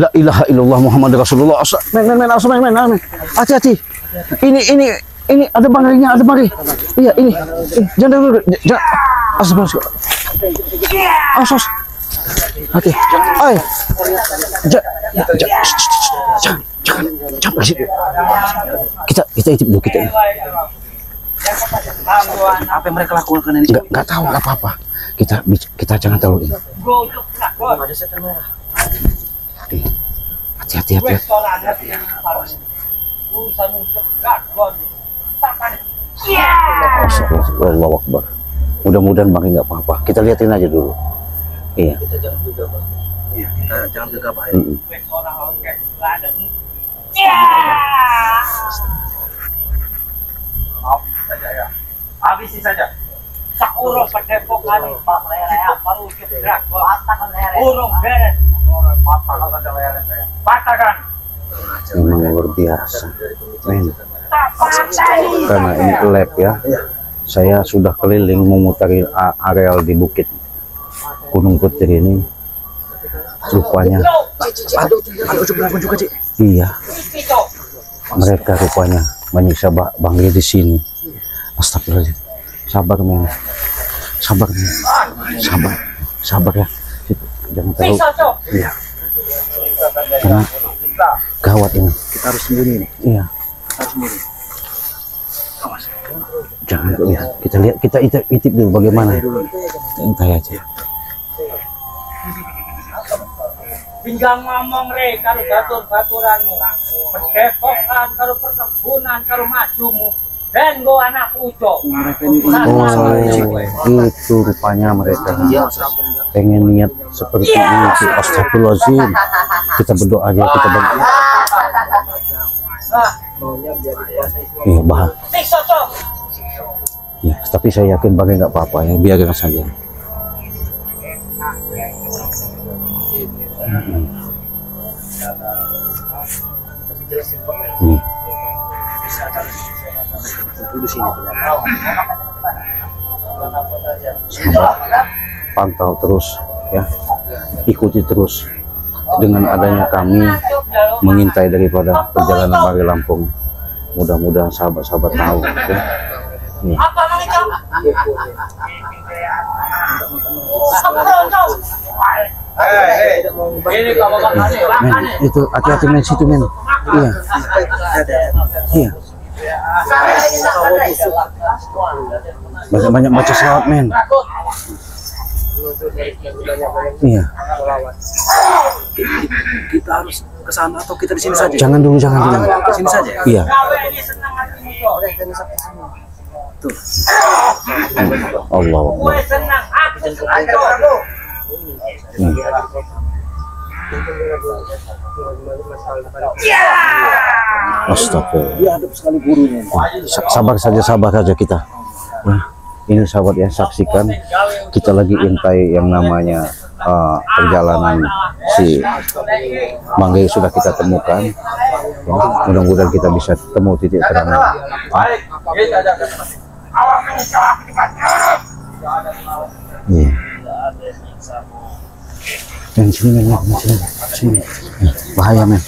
La ilaha illallah Muhammad Rasulullah. Men, hati-hati. Ini ada bangkainya, ada bangkai. Iya, ini. Jangan dulu. Jangan. Astagfirullah. Asos. Hati. Ay. Jangan kasih. Kita intip dulu kita. Apa yang mereka lakukan ini? Enggak tahu, enggak apa-apa. Kita jangan terlalu ini. Ada setan merah. Hati-hati. Allahu Akbar. Mudah-mudahan bang nggak apa-apa. Kita liatin aja dulu. Iya. Kita jangan gegabah. Iya, kita jangan gegabah ya. Habisi saja. Sakurung padepokan Pak Lelea baru gebrak. Patahkan leher. Urung beres. Patahkan. Memang luar biasa. Men. Karena ini lab ya. Saya sudah keliling memutari areal di Bukit Gunung Putri ini. Rupanya iya, mereka rupanya menyiksa bangkai di sini. Astagfirullahaladzim. Sabar ya. Jangan terlalu. Iya. Karena gawat ini. Kita harus sembunyi nih. Iya. Harus sembunyi. Jangan lihat. Kita intip dulu bagaimana. Entah aja. Pinggang ngomong re karo baturanmu. Perdepokan karo perkebunan karo majumu. Dan go anak ujo. Oh, itu rupanya mereka pengen niat seperti ini. Astagfirullahaladzim. Kita berdoa aja, kita berdoa. Iya, bahas. Ya, tapi saya yakin bangkai nggak apa-apa ya, biarkan saja. Sahabat, pantau terus ya, ikuti terus. Dengan adanya kami mengintai daripada perjalanan bangkai Lampung, mudah-mudahan sahabat-sahabat tahu ya. Nih. Men, itu hati-hati men, situ men. Iya. Iya. Banyak-banyak baca salawat men. Iya. Kita harus ke sana atau kita di sini saja? Jangan dulu. Di sini saja. Iya. Tuh. Allah. Astagfirullah. Dia hadap sekali gurunya. Sabar saja kita. Nah, ini sahabat ya, saksikan kita lagi intai yang namanya perjalanan si bangkai sudah kita temukan. Ya, mudah-mudahan kita bisa temu titik terangnya. Iya. Men, sini. Bahaya men.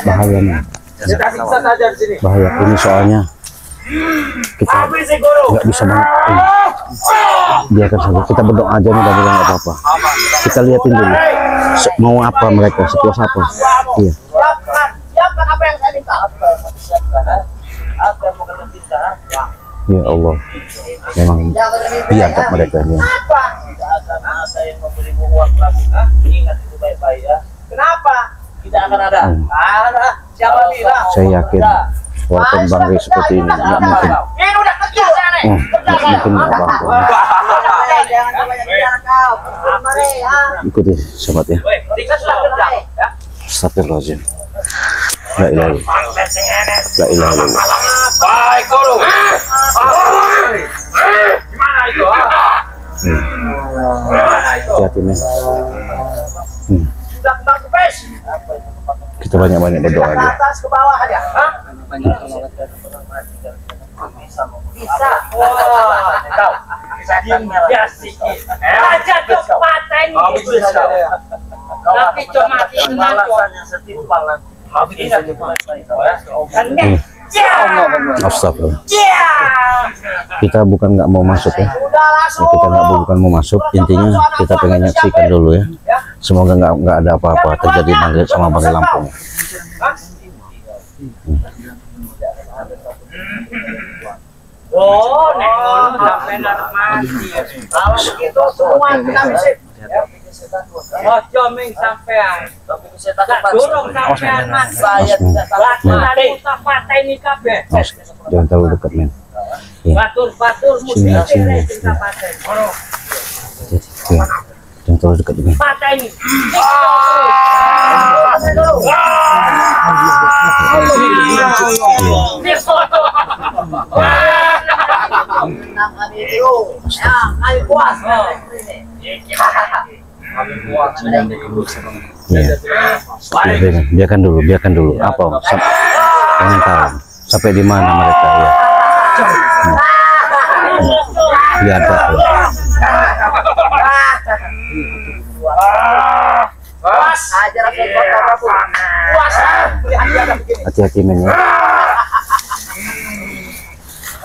Bahaya men. Bahaya ini soalnya kita nggak bisa banget. Biarkan saja, kita berdoa aja nih, mudah-mudahan nggak apa-apa. Kita liatin dulu mau apa mereka, sepuas apa. Iya. Ya Allah, memang biadab mereka ini. Kenapa? Tidak akan ada. Siapa bilang? Saya yakin walaupun bangkai seperti ini nggak mungkin. Ini udah kecil sana. Nggak mungkin apa-apa. Ikuti sahabat ya. Astagfirullahaladzim. La ilaha illallah. Baik guru. Gimana itu? Hati-hati men. Kita banyak-banyak berdoa aja. Atas ke bawah aja. Bisa. dia sikit. Aja tuh paten. Tapi cuma tinggal setimpal nanti. Habis ini Astagfirullah. Kita bukan nggak mau masuk ya. Kita bukan mau masuk. Intinya kita pengen nyaksikan dulu ya. Semoga nggak ada apa-apa terjadi Maghrib sama Bang Lampung. Oh, nek ngono sampean mati. Kalau begitu semua kita bisa. Ojo ming sampean. Durung sampean Mas. Saya tidak salah. Tak pateni kabeh. Jangan terlalu dekat men. Batur-batur mesti pateni. Jangan terlalu dekat ini. Pateni. Biarkan dulu. Apa? Jangan tahu sampai di mana mereka ya. Lihat tahu. Hati-hati men ya.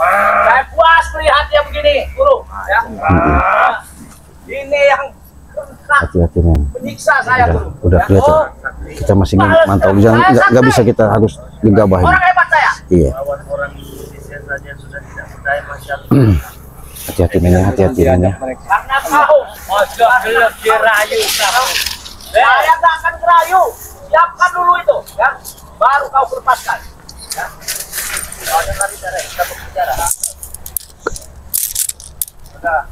Saya puas melihat yang begini, Guru. Ya. Ini yang Hati-hati men. menyiksa saya, Guru. Udah kelihatan. Kita masih mantau. Jangan nggak bisa kita harus digabahin. Orang hebat saya. Iya. Hati-hati men ya, hati-hati men ya. Karena kau ojo gelap dirayu kamu. Saya nggak akan kerayu. Siapkan dulu itu, ya. Baru kau lepaskan. Ya. Ada tadi cara kita berbicara. Sudah.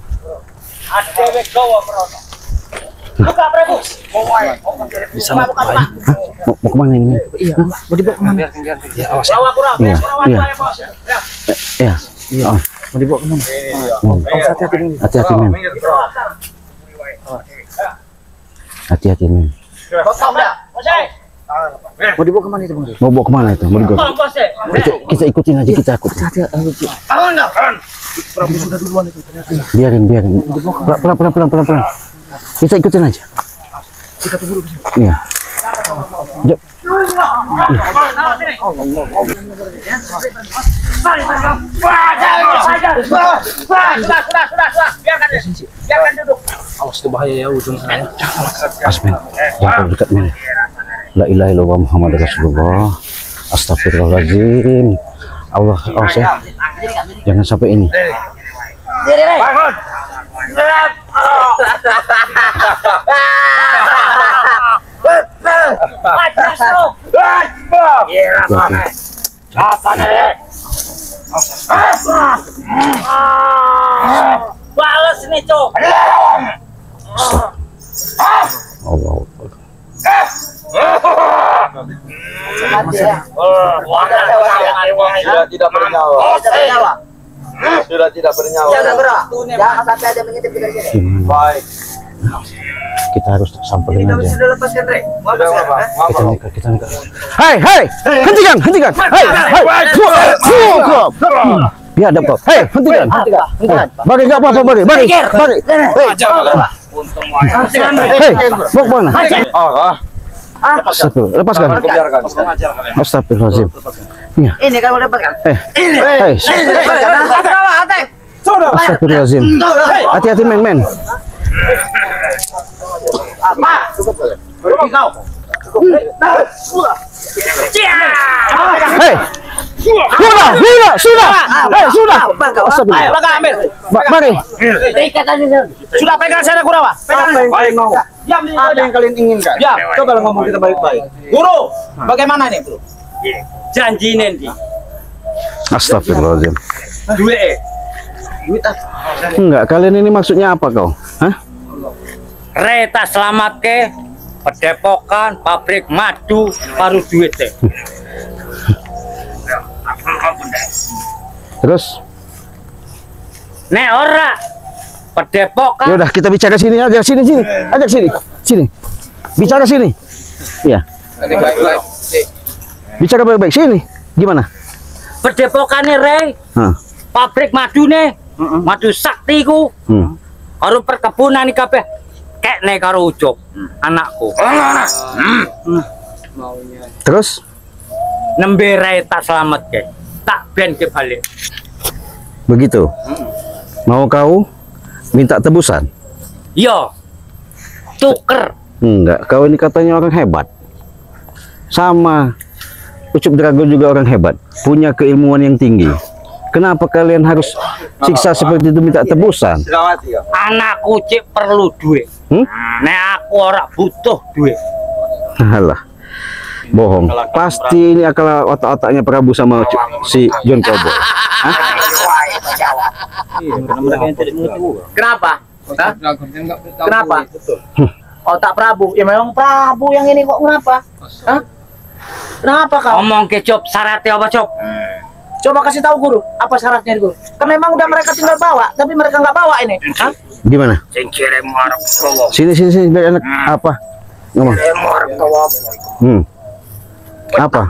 Ada Gawa Prono. Buka Prabu. Bisa mau Mau kemana ini? Iya, mau dibawa kemana? Ya, awas. Bawa kurang. Iya, iya. Ya. Ya. Mau dibawa kemana? Hati-hati dulu. Hati-hati men. Hati-hati men. Mau dibawa kemana itu, Bang? Mau bawa kemana itu? Mau dibawa? Kita ikutin aja, kita ikutin. Prabu sudah duluan itu ternyata. Biarin. Pelan. Kita ikutin aja. Kita tunggu dulu. Iya. Jom. Biarkan duduk. Awas itu bahaya ya ujung sana. Asmen. Jangan dekat men. La ilaha illallah Muhammad Rasulullah. Astagfirullahaladzim. Allah, awas ya. Jangan sampai ini. Bangun. Balas nih, Cok. Allah. Sudah tidak bernyawa. Sudah tidak bernyawa. Jangan sampai ada mengintip dari sini. Baik. Kita harus samperin aja. Sudah lepaskan, Rek. Kita nikah. Hei, hentikan. Hei. Biadab kau. Hei, hentikan. Bagi enggak apa-apa, bagi. Hei, mau kemana? Astagfirullah, lepaskan. Astagfirullahaladzim. Iya. Ini kamu lepaskan. Hei. Astagfirullahaladzim. Hati-hati men. Apa? Pergi kau. Hei. Sudah. Ayo, ambil. Mari. Sudah pegang sana Kurawa. Pegang. Baik mau. Diam di Apa yang kalian inginkan? Ya. Coba ngomong kita baik-baik. Guru, bagaimana nih, Bro? Janji nanti. Astagfirullahaladzim. Duit. Enggak, kalian ini maksudnya apa kau? Hah? Reta selamat ke Padepokan pabrik madu baru duit deh. Terus? Nek ora Padepokan. Ya udah kita bicara sini aja, sini. Ajak sini. Bicara sini. Iya. Bicara baik-baik sini. Gimana? Padepokan nih, Rey. Hah. Pabrik madu nih madu sakti ku. Karo perkebunan iki kabeh kekne karo Ucup, anakku. Terus Nembe rae tak selametke. Tak ben ke balik. begitu. Mau kau minta tebusan? Yo. Tuker. Enggak, kau ini katanya orang hebat. Sama Ucup Dragon juga orang hebat, punya keilmuan yang tinggi. Kenapa kalian harus siksa seperti itu minta tebusan? Anakku cek perlu duit. Nek aku ora butuh duit. Alah, bohong. Pasti ini akal otak-otaknya Prabu sama si John Cowboy. Hah? Kenapa? Hah? Kenapa? Otak Prabu. Ya memang Prabu yang ini kok kenapa? Hah? Kenapa kau? Ngomong ke Cop, syaratnya apa Cop? Coba kasih tahu guru, apa syaratnya guru? Kan memang udah mereka tinggal bawa, tapi mereka nggak bawa ini. Hah? Gimana? Sini biar enak. Apa? Ngomong. Apa?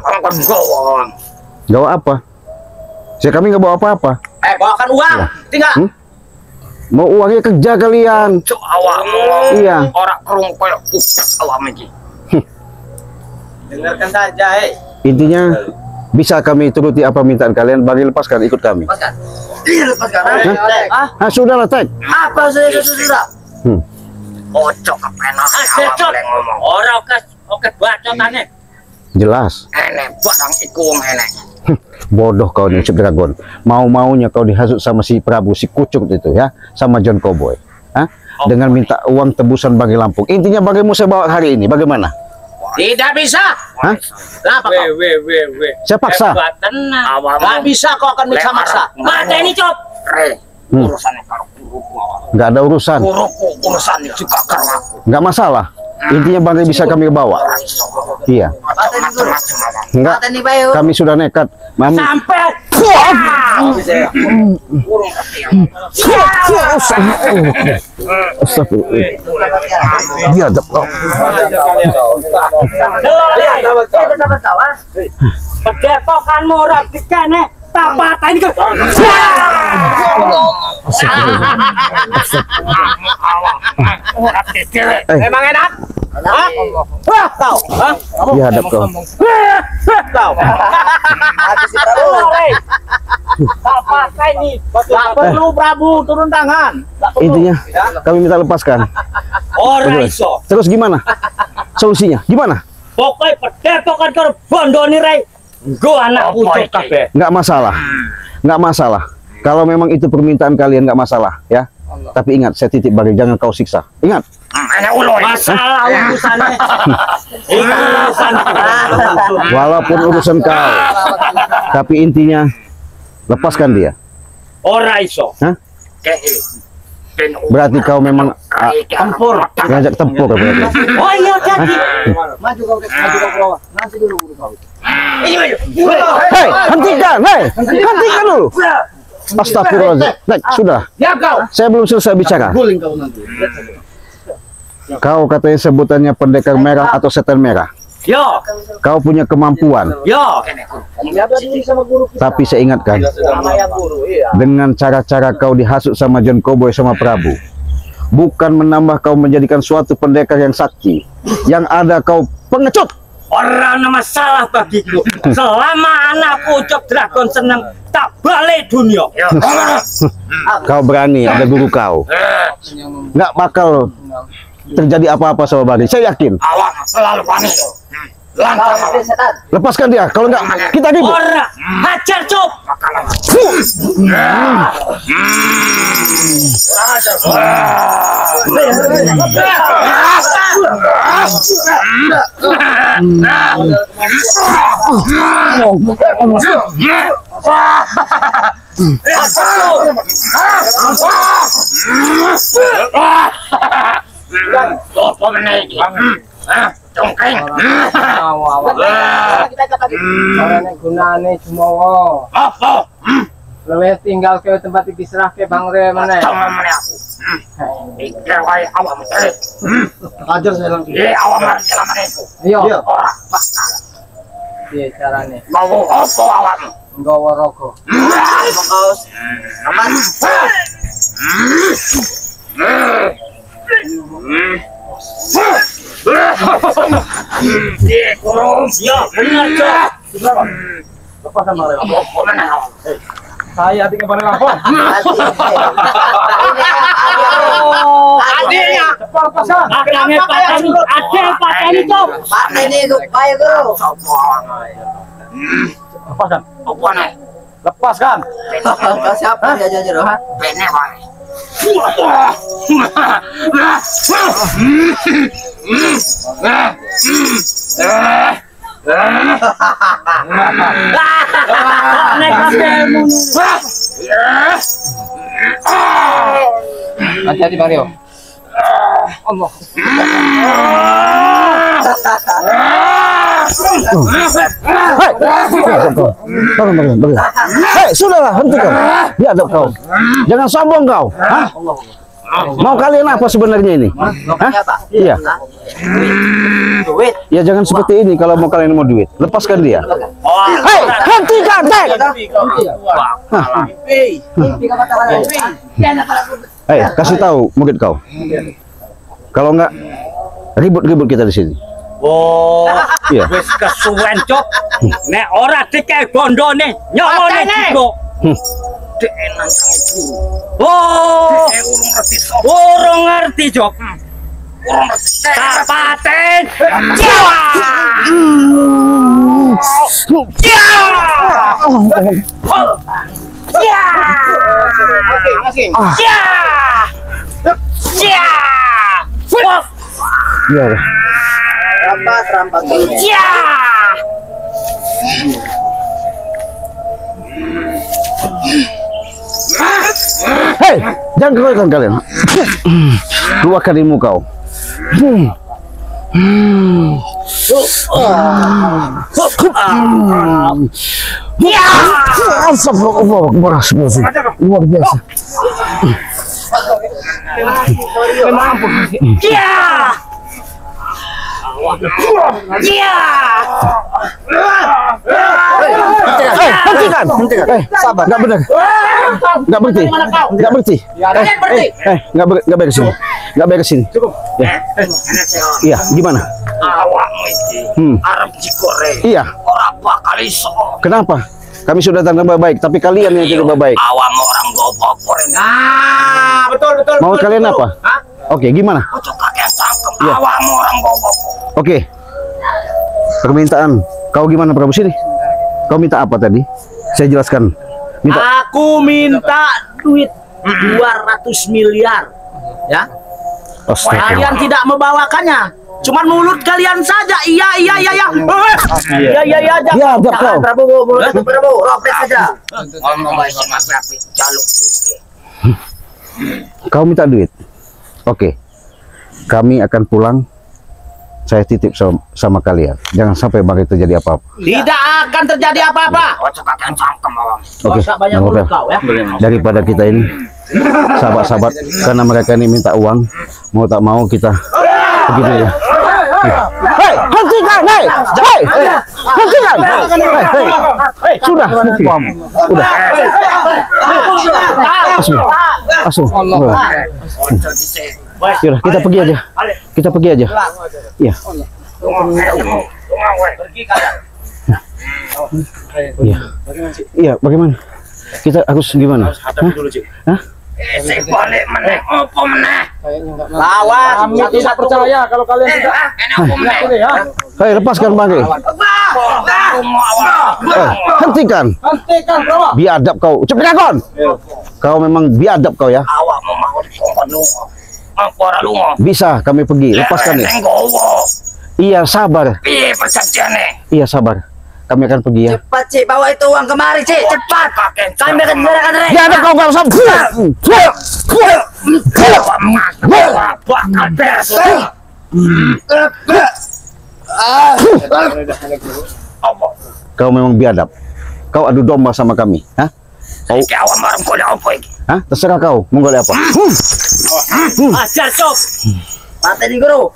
Bawa apa? Saya kami nggak bawa apa-apa. Bawakan uang, tinggal. Mau uangnya kerja kalian. Cok awam. Iya. Orang kerung koyo awam iki. Dengarkan saja, Intinya bisa kami turuti apa permintaan kalian, bagi lepaskan ikut kami. Lepaskan. Iya, lepaskan. Sudahlah, Tek. Apa saya sudah? Ocok kepenak awam ngomong. Ora oke bacotane. Jelas. Enek barang iku wong enek. Bodoh kau nih, Ucup Dragon. Mau-maunya kau dihasut sama si Prabu, si Kucuk itu ya, sama John Cowboy. Hah? Dengan minta uang tebusan bagi Lampung. Intinya bagaimana saya bawa hari ini, bagaimana? Tidak bisa. Hah? Kenapa kau? Saya paksa. Nggak bisa kau akan bisa maksa. Mata ini Cop. Urusannya karo guruku. Nggak ada urusan. Guruku urusan juga karo aku. Nggak masalah. Intinya bagi bisa kami bawa. Iya. Enggak. Kami sudah nekat. Mami. Sampai. Dia ada. Pedepokanmu ora dikene tak pateni kok. Emang enak? Wah, kau. Dia hadap kau. Kau. Tak pateni. Tak perlu Prabu turun tangan. Intinya kami minta lepaskan. Ora iso. Terus gimana? Solusinya? Gimana? Pokoknya pedepokan karo bondone rei. Nggo anak Ucup kabeh. Nggak masalah. Nggak masalah. Kalau memang itu permintaan kalian nggak masalah ya. Tapi ingat, saya titip bagi, jangan kau siksa. Ingat. Masalah urusannya. Walaupun urusan kau, tapi intinya lepaskan dia. Ora iso. Hah? Berarti kau memang Tempur. ngajak tempur berarti. Oh iya jadi. Maju kau bawah. Nanti dulu guru kau. Hei, hentikan, hentikan dulu. Astagfirullahaladzim. Nek, sudah. Ya kau. Saya belum selesai bicara. Guling kau nanti. Kau katanya sebutannya pendekar merah atau setan merah. Yo. Kau punya kemampuan. Yo. Tapi saya ingatkan, dengan cara-cara kau dihasut sama John Cowboy sama Prabu, bukan menambah kau menjadikan suatu pendekar yang sakti. Yang ada kau pengecut. Orang masalah bagiku. Selama anakku Ucup Dragon senang, tak balik dunia. Kau berani, ada guru kau. Nggak bakal terjadi apa-apa sama Bari. Saya yakin. Awak selalu panik. Lepaskan dia. Kalau nggak, kita ribut. Orang hajar Cop. Orangnya gunane cuma Apa? Lewe tinggal ke tempat diserah ke Bang Re mana? Aku. Pikir wae awam terik. Ajar saya langsung. Awam selama itu. Iya. Ora bakal. Iya carane. Mau apa awam? nggawa rogo. Bangkaus. Aman. Ya, benar, Cok. Lepaskan Bang Reo. Saya tinggal pada lapor. Adiknya. Lepaskan. Ada pateni, Cok. Pakai ini supaya guru. Lepaskan. Apa nih? Lepaskan. Kau siapa dia jujur ha? Bene, Bang. Hati-hati Bang Reo. Allah. Hei, sudahlah, hentikan. Biadab kau. Jangan sombong kau. Hah? Mau kalian apa sebenarnya ini? Hah? Iya. Duit. Ya jangan seperti ini kalau mau kalian mau duit. Lepaskan dia. Hei, hentikan, hei. Hei, kasih tahu mungkin kau. Kalau enggak ribut-ribut kita di sini. Oh, Iya. wis kesuwen, Cok. Nek ora dikek bondone, nyomone juga. Dek nang itu. Oh, urung ngerti, Cok. Urung ngerti. Kapaten. Iya. Rampas. Hei, jangan keroyokan kalian. Keluarkan ilmu kau. Luar biasa. Hentikan. Sabar, nggak benar. Nggak berhenti. Nggak baik kesini. Nggak baik kesini. Iya, gimana? Awakmu iki arep digoreng. Iya. Ora bakal iso. Kenapa? Kami sudah datang baik, tapi kalian yang tidak baik. Awakmu orang gopo goreng. Betul. Mau kalian apa? Oke, gimana? Ojo kakek cangkem. Iya. Awakmu orang gopo. Oke. Permintaan. Kau gimana Prabu sini? Kau minta apa tadi? Saya jelaskan. Minta. Aku minta duit 200 miliar. Ya. Astaga. Kalian tidak membawakannya. Cuman mulut kalian saja. Iya. Iya. Ya, kau. Prabu, ropek saja. Ngomong baik sama Prabu. Jaluk. Kau minta duit. Oke. Kami akan pulang. Saya titip sama kalian. Jangan sampai bagi terjadi apa-apa. Tidak akan terjadi apa-apa. Ojo kakek cangkem, Bang. Oke. Usah banyak nggak mulut apa-apa. kau ya. Daripada kita ini sahabat-sahabat, karena mereka ini minta uang, mau tak mau kita begitu ya. Hei, hentikan, hei, hentikan. Hei, sudah, hentikan. Udah. Asu. Yaudah, kita pergi aja. Iya. Pergi kalian. Iya, bagaimana? Kita harus gimana? Hah? Sing balik meneh opo meneh? Lawan. Kami tidak percaya kalau kalian tidak. Enak opo meneh? Hei, lepaskan Bang. Hentikan. Bro. Biadab kau. Cepat kon. Kau memang biadab kau ya. Awakmu mau dikongkon lunga. Apa ora lunga? Bisa kami pergi. Lepaskan ya. Nggowo. Iya, sabar. Piye perjanjiane? Iya, sabar. Kami akan pergi ya. Cepat, Cik, bawa itu uang kemari, Cik. Cepat. Kakek Kami akan menyerahkan Rek. Biadab kau enggak usah. bakal beres. Kau memang biadab. Kau adu domba sama kami. Hah? Iki awak marang kode apa iki? Hah? Terserah kau. Mau golek apa? Ajar, Cok. Pateni, Guru.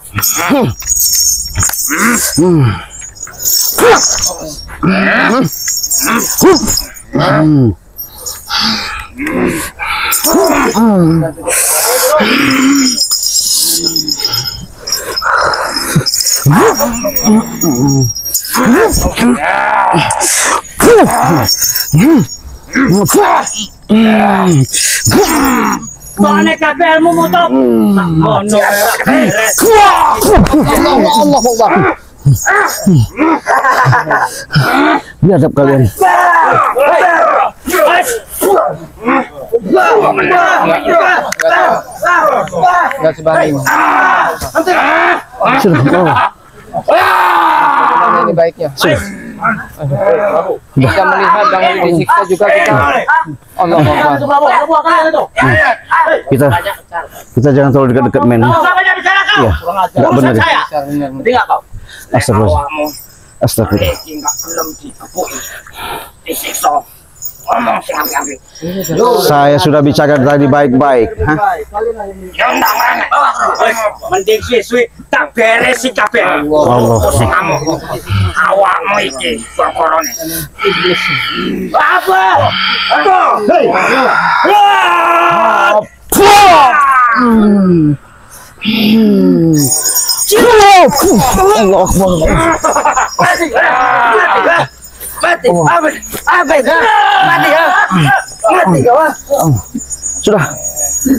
Soalnya kabel mu motor. Mono. Allah. Biadab kalian. Enggak sebanding. Sudah. Ini baiknya. Kita melihat jangan disiksa juga kita. Allah Akbar. Kita jangan terlalu dekat-dekat men. Ya, enggak benar. Dengar kau. Astagfirullah. Astagfirullah. Saya sudah bicara tadi baik-baik. Hah? Mending siswi tak beres si kabeh. Allah. Awakmu iki perkorone. Apa? Hei. Allah Akbar. Mati. Mati ya. Mati kawan. Sudah.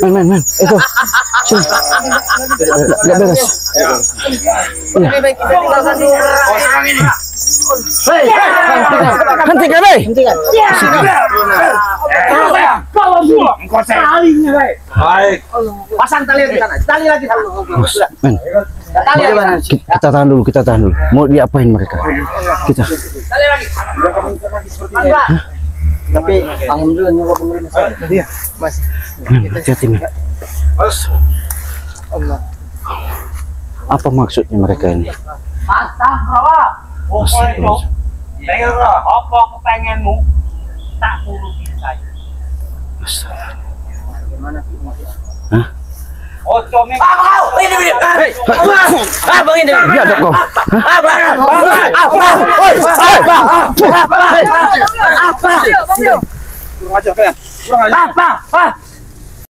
Men. Itu. Sudah. Enggak beres. Lebih baik kita tinggalkan di orang ini. Hentikan, hei. Kalau gua engkau talinya, baik. Pasang tali di sana. Tali lagi. Men. Tali lagi. Kita tahan dulu. Mau diapain mereka? Kita. Tali lagi. Tapi alhamdulillah nyawa pemerintah. Iya, Mas. Hati-hati, men. Allah. Apa maksudnya mereka ini? Astagfirullah. Pokoknya pengen roh. Apa kepengenmu tak turuti saya. Gimana sih Mas? Hah? Oh, comeng. Ini. Abang ini. Biadab kau. Apa?